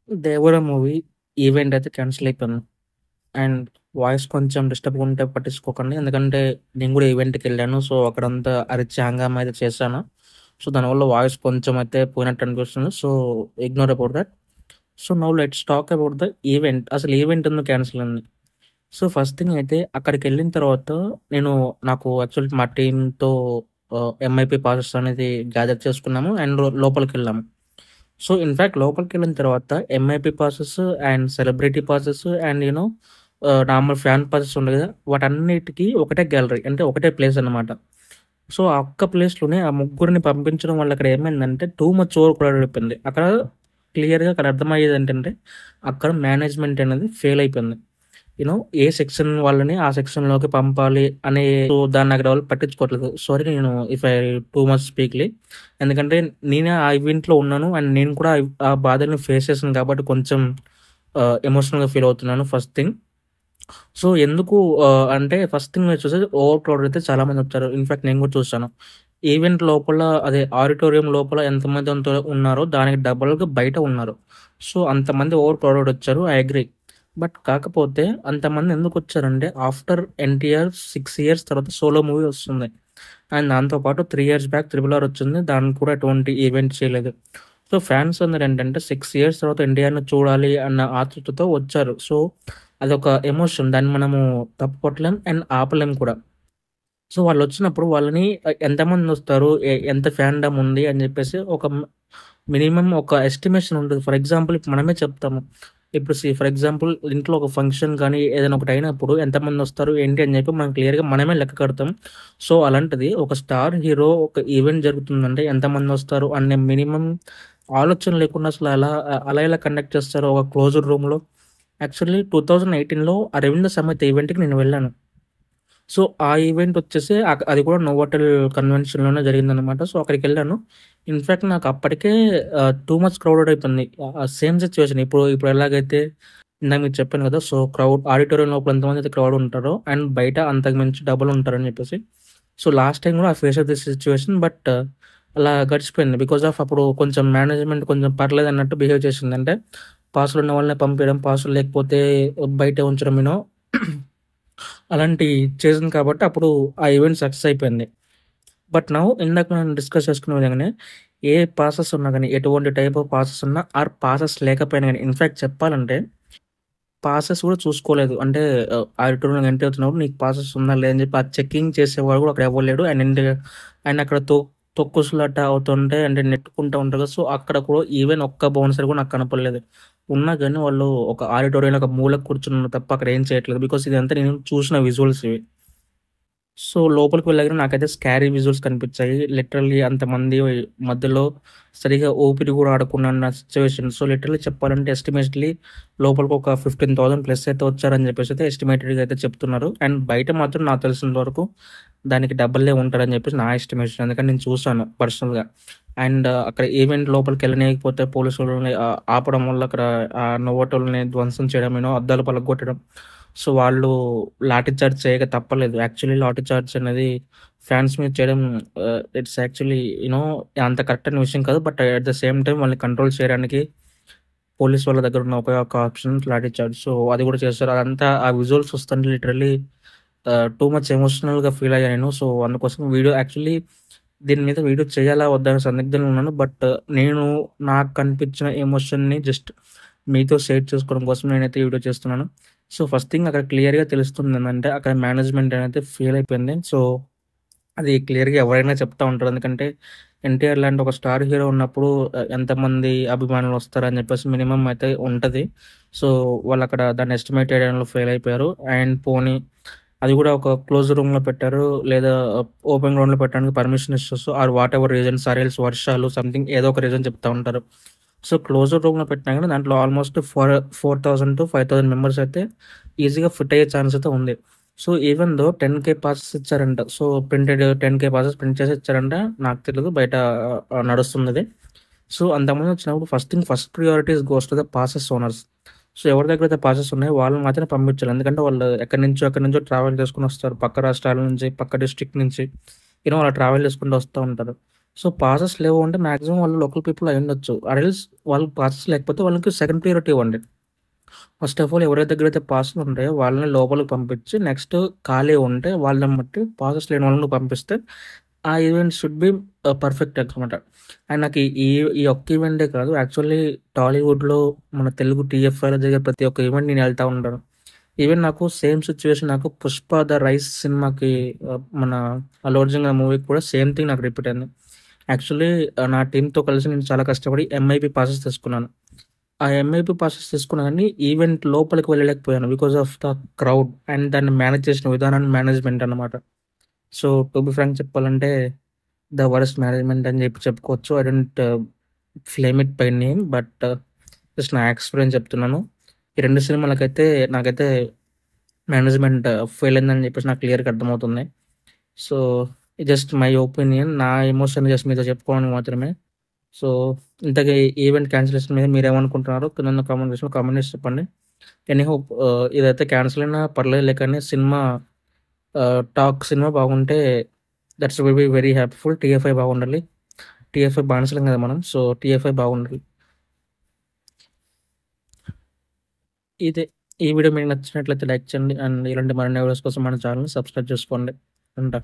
'దేవర' movie event అయితే cancel అయిపోయింది. And voice కొంచెం డిస్టర్బ్‌గా ఉంటే పట్టించుకోకండి. ఎందుకంటే నేను గూడా ఈవెంట్‌కెళ్ళాను. సో, అక్కడంతా అరిచి హంగామా అయితే చేశాను. సో, దానివల్ల వాయిస్ కొంచెం అయితే పోయినట్టు అనిపిస్తుంది. So, ignore about that. So, now let's talk about the event. అసలు ఈవెంట్ ఎందుకు క్యాన్సిల్ అయింది? సో, ఫస్ట్ థింగ్ అయితే అక్కడికెళ్ళిన తర్వాత నేను నాకు యాక్చువల్లీ మా టీమ్‌తో ఎంఐపీ పాసెస్ అనేది గ్యాదర్ చేసుకున్నాము. అండ్ లోపలికెళ్ళాము. సో, ఇన్‌ఫాక్ట్ లోపలికెళ్ళిన తర్వాత MIP passes and celebrity passes and normal fan passes ఉంటాయి గదా! వాటన్నిటికి ఒకటే గ్యాలరీ. అంటే ఒకటే ప్లేస్ అన్నమాట. సో, ఆ ఒక్క ప్లేస్‌లోనే ఆ ముగ్గురిని పంపించడం వల్ల అక్కడ ఏమైందంటే టూ మచ్ ఓవర్ క్రౌడెడ్ అయిపోయింది. అక్కడ క్లియర్‌గా అక్కడ అర్థమయ్యేదేంటంటే అక్కడ మేనేజ్‌మెంట్ అనేది ఫెయిల్ అయిపోయింది. ఏ సెక్షన్ వాళ్ళని ఆ సెక్షన్‌లోకి పంపాలి అనే సో, దాన్ని అక్కడ వాళ్ళు పట్టించుకోవట్లేదు. సారీ నేను ఇఫ్ ఐ టూ మచ్ స్పీక్‌లీ. ఎందుకంటే నేనే ఆ ఈవెంట్‌లో ఉన్నాను. అండ్ నేను కూడా ఆ బాధని ఫేస్ చేశాను కాబట్టి కొంచెం ఎమోషనల్‌గా ఫీల్ అవుతున్నాను ఫస్ట్ థింగ్. సో, ఎందుకు అంటే ఫస్ట్ థింగ్ మీరు చూసేది ఓవర్ క్రౌడ్ అయితే చాలామందొచ్చారు. ఇన్‌ఫాక్ట్ నేను కూడా చూసాను. ఈవెంట్ లోపల అదే ఆడిటోరియం లోపల ఎంతమంది ఉన్నారో దానికి డబుల్‌గా బయట ఉన్నారు. సో, అంతమంది ఓవర్ క్రౌడెడ్ వచ్చారు. I agree. బట్ కాకపోతే అంతమంది ఎందుకొచ్చారంటే ఆఫ్టర్ 'ఎన్టీఆర్' 6 ఇయర్స్ తర్వాత సోలో మూవీ వస్తుంది. అండ్ దాంతో పాటు 3 ఇయర్స్ బ్యాక్ 'త్రిబుల్ ఆర్' వచ్చింది. దానికి కూడా ఎటువంటి ఈవెంట్ చేయలేదు. సో, ఫ్యాన్స్ అందరేంటంటే 6 ఇయర్స్ తర్వాత 'ఎన్టీఆర్‌ని' చూడాలి అన్న ఆతృతతో వచ్చారు. సో, అదొక ఎమోషన్. దాన్ని మనము తప్పు పట్టలేం అండ్ ఆపలేం కూడా. సో, వాళ్ళొచ్చినప్పుడు వాళ్ళని ఎంతమందొస్తారు? ఎంత ఫ్యాన్‌డమ్ ఉంది అని జెప్పేసి ఒక మినిమమ్ ఒక ఎస్టిమేషన్ ఉంటది. ఫర్ ఎగ్జాంపుల్ ఇప్పుడు మనమే చెప్తాము. ఇప్పుడు ఫర్ ఎగ్జాంపుల్ ఇంట్లో ఒక ఫంక్షన్ గానీ, ఏదైనా ఒకటయినప్పుడు ఎంతమందొస్తారు? ఏంటి? అని జెప్పి మనం క్లియర్‌గా మనమే లెక్క కడతాం. సో, అలాంటిది ఒక స్టార్ హీరో ఒక ఈవెంట్ జరుగుతుందంటే ఎంతమందొస్తారు? అనే మినిమమ్ ఆలోచన లేకుండా అసలు అలా ఎలా కండక్ట్ చేస్తారు ఒక క్లోజ్డ్ రూమ్‌లో? యాక్చువల్లీ 2018లో 'అరవింద సమేత' ఈవెంట్‌కి నేను వెళ్ళాను. సో, ఆ ఈవెంటొచ్చేసి అది కూడా నోవాటెల్ కన్వెన్షన్‌లోనే జరిగిందనమాట. సో, అక్కడికెళ్ళాను. ఇన్‌ఫాక్ట్ నాకు అప్పటికే టూ మచ్ క్రౌడెడ్ అయిపోయింది. సేమ్ సిట్యుయేషన్ ఇప్పుడు ఎలాగైతే ఇందాక మీకు చెప్పాను కదా! సో, ఆడిటోరియం లోపల ఎంతమందైతే క్రౌడ్ ఉంటారో అండ్ బయట అంతకు మించి డబుల్ ఉంటారని చెప్పేసి. సో, లాస్ట్ టైమ్ కూడా I faced this situation. But అలా గడిచిపోయింది. బికాజ్ ఆఫ్ అప్పుడు కొంచెం మేనేజ్‌మెంట్ కొంచెం పర్లేదన్నట్టు బిహేవ్ చేసింది. అంటే పాసులున్న వాళ్ళనే పంపియడం, పాసులు లేకపోతే బయటే ఉంచడం అలాంటియి చేసింది కాబట్టి అప్పుడు ఆ ఈవెంట్ సక్సెస్ అయిపోయింది. బట్ నౌ ఇందాక మనం డిస్కస్ చేసుకున్న విధంగానే ఏ పాసెస్ ఉన్నా గాని, ఎటువంటి టైప్ ఆఫ్ పాసెస్ ఉన్నా ఆర్ పాసెస్ లేకపోయినా గాని ఇన్‌ఫాక్ట్ చెప్పాలంటే పాసెస్ కూడా చూసుకోలేదు. అంటే ఆడిటోరియంలో ఎంటర్ అవుతున్నప్పుడు నీకు పాసెస్ ఉందా? లేదా? అని చెప్పి ఆ చెకింగ్ చేసేవాడు కూడా అక్కడ ఎవ్వరు లేడు. అండ్ అక్కడ తొక్కుసలాట అవుతుంటే అంటే నెట్టుకుంటా ఉంటారు కదా! సో, అక్కడ కూడా ఈవెన్ ఒక్క బౌన్సర్ కూడా నాకు కనపడలేదు. ఉన్నా గాని వాళ్ళు ఒక ఆడిటోరియంలో ఒక మూలకు కూర్చున్నారు తప్ప అక్కడ ఏం చేయట్లేదు. బికాజ్ ఇదంతా నేను చూసిన విజువల్స్ ఇవి. సో, లోపలికి వెళ్ళగానే నాకైతే స్కారీ విజువల్స్ కనిపించాయి. లిటరల్లీ అంతమంది మధ్యలో సరిగ్గా ఊపిరి కూడా ఆడకుండా సిట్యుయేషన్. సో, లిటరల్లీ చెప్పాలంటే ఎస్టిమేట్‌లీ లోపలికి ఒక 15,000 ప్లస్ అయితే వచ్చారని చెప్పేసి అయితే ఎస్టిమేటెడ్‌గా అయితే చెప్తున్నారు. అండ్ బయట మాత్రం నాకు తెలిసినంత వరకు దానికి డబుల్లే ఉంటారని చెప్పేసి నా ఎస్టిమేషన్. ఎందుకంటే నేను చూసాను పర్సనల్‌గా. అండ్ అక్కడ ఈవెంట్ లోపలికెళ్ళనీయకపోతే పోలీసోళ్ళని ఆపడం వల్ల అక్కడ నోవోటోల్ని ధ్వంసం చేయడం, అద్దాలు పలగొట్టడం. సో, వాళ్ళు లాఠీ చార్జ్ చేయక తప్పలేదు. యాక్చువల్లీ లాఠీ చార్జ్ అనేది ఫ్యాన్స్ మీద చేయడం ఇట్స్ యాక్చువల్లీ అంత కరెక్ట్ అయిన విషయం కాదు. But at the same time వాళ్ళని కంట్రోల్ చేయడానికి పోలీస్ వాళ్ళ దగ్గర ఉన్న ఒకే ఒక్క ఆప్షన్ లాఠీ చార్జ్. సో, అది కూడా చేశారు. అదంతా ఆ విజువల్స్ చూస్తుంటే లిటరల్లీ టూ మచ్ ఎమోషనల్‌గా ఫీల్ అయ్యాను నేను. సో, అందుకోసం దీని మీద వీడియో చేయాలా? వద్దా? అనే సందిగ్ధంలో ఉన్నాను. బట్ నేను నాకు కనిపించిన ఎమోషన్‌ని జస్ట్ మీతో షేర్ చేసుకోవడం కోసం నేనైతే ఈ వీడియో చేస్తున్నాను. సో, ఫస్ట్ థింగ్ అక్కడ క్లియర్‌గా తెలుస్తుందేందంటే అక్కడ మేనేజ్‌మెంట్ అనేది ఫెయిల్ అయిపోయింది. సో, అది క్లియర్‌గా ఎవరైనా చెప్తా ఉంటారు. ఎందుకంటే 'ఎన్టీఆర్' లాంటి ఒక స్టార్ హీరో ఉన్నప్పుడు ఎంతమంది అభిమానులొస్తారని చెప్పేసి మినిమమ్ అయితే ఉంటది. సో, వాళ్ళక్కడ దాన్ని ఎస్టిమేట్ చేయడంలో ఫెయిల్ అయిపోయారు. అండ్ పోనీ అది కూడా ఒక క్లోజ్ రూమ్‌లో పెట్టారు. లేదా ఓపెన్ గ్రౌండ్‌లో పెట్టడానికి permission issues or whatever reasons or else వర్షాలు సంథింగ్ ఏదో ఒక రీజన్ చెప్తా ఉంటారు. సో, క్లోజ్డ్ రూమ్‌లో పెట్టినా గాని దాంట్లో ఆల్‌మోస్ట్ 4,000-5,000 మెంబర్స్ అయితే ఈజీగా ఫిట్ అయ్యే ఛాన్స్ అయితే ఉంది. సో, ఈవెన్ దో 10,000 పాసెస్ ఇచ్చారంట. సో, 10,000 పాసెస్ ప్రింట్ చేసి ఇచ్చారంట. నాకు తెలీదు బయట నడుస్తుందది. సో, అంతమంది వచ్చినప్పుడు first priorities goes to the passes owners. So, ఎవరి దగ్గరైతే పాసెస్ ఉన్నాయో వాళ్ళని మాత్రమే పంపించాలి. ఎందుకంటే వాళ్ళు ఎక్కడి నుంచో ట్రావెల్ చేసుకొనొస్తారు. పక్క రాష్ట్రాల నుంచి, పక్క డిస్ట్రిక్ట్ నుంచి అలా ట్రావెల్ చేసుకుంటూ వస్తా ఉంటారు. సో, పాసెస్ లేవు అంటే మాక్సిమం వాళ్ళు లోకల్ పీపుల్ అయ్యుండొచ్చు. ఆర్ ఎల్స్ వాళ్ళు పాసెస్ లేకపోతే వాళ్ళకి సెకండ్ ప్రియారిటీ ఇవ్వండి. ఫస్ట్ ఆఫ్ ఆల్ ఎవరి దగ్గరైతే పాస్‌లు ఉంటాయో వాళ్ళని లోపలికి పంపించి, నెక్స్ట్ ఖాళీ ఉంటే వాళ్ళని బట్టి పాసెస్ లేని వాళ్ళని పంపిస్తే, ఆ ఈవెంట్ షుడ్ బి పర్ఫెక్ట్ అనమాట. అండ్ నాకు ఈ ఈ ఒక్క ఈవెంటే కాదు యాక్చువల్లీ టాలీవుడ్‌లో మన తెలుగు టీఎఫ్ఐలో జరిగే ప్రతి ఒక్క ఈవెంట్ నేను ఎళ్తా ఉంటాను. ఈవెన్ నాకు సేమ్ సిట్యుయేషన్ నాకు 'పుష్ప ద రైస్' సినిమాకి మన అల్లు అర్జున్ గారి మూవీకి కూడా సేమ్ థింగ్ నాకు రిపీట్ అయింది. యాక్చువల్లీ నా టీమ్‌తో కలిసి నేను చాలా కష్టపడి ఎంఐపీ పాసెస్ తీసుకున్నాను. ఆ ఎంఐపీ పాసెస్ తీసుకున్నా గానీ, ఈవెంట్ లోపలికి వెళ్ళలేకపోయాను. Because of the crowd and దాన్ని మేనేజ్ చేసిన విధానాన్ని మేనేజ్‌మెంట్ అన్నమాట. సో, టు బి ఫ్రాంక్ చెప్పాలంటే, ద వరస్ట్ మేనేజ్‌మెంట్ అని చెప్పి చెప్పుకోవచ్చు. I don't blame it by name. But just నా ఎక్స్‌పీరియన్స్ చెప్తున్నాను. ఈ 2 సినిమాలకైతే నాకైతే మేనేజ్‌మెంట్ ఫెయిల్ అయిందని చెప్పేసి నాకు క్లియర్‌గా అర్థమవుతుంది. సో, ఇది జస్ట్ మై ఒపీనియన్. నా ఎమోషన్ జస్ట్ మీతో చెప్పుకోవడానికి మాత్రమే. సో, ఇంతకీ ఈవెంట్ క్యాన్సిలేషన్ మీద మీరేమనుకుంటున్నారో కిందున్న కామెంట్ సెక్షన్‌లో కామెంట్ చేసి చెప్పండి. ఎనీహౌ ఇదైతే క్యాన్సిల్ అయినా పర్లేదులే కానీ సినిమా సినిమా బాగుంటే that's will be very హ్యాపీఫుల్. TFI బాగుండాలి. టీఎఫ్ఐ బానిసలం కదా మనం. సో, టీఎఫ్ఐ బాగుండాలి. ఇదే ఈ వీడియో మీకు నచ్చినట్లయితే లైక్ చేయండి. అండ్ ఇలాంటి మరిన్ని వీడియోస్ కోసం మన ఛానల్‌ని సబ్స్క్రైబ్ చేసుకోండి. ఉంటా.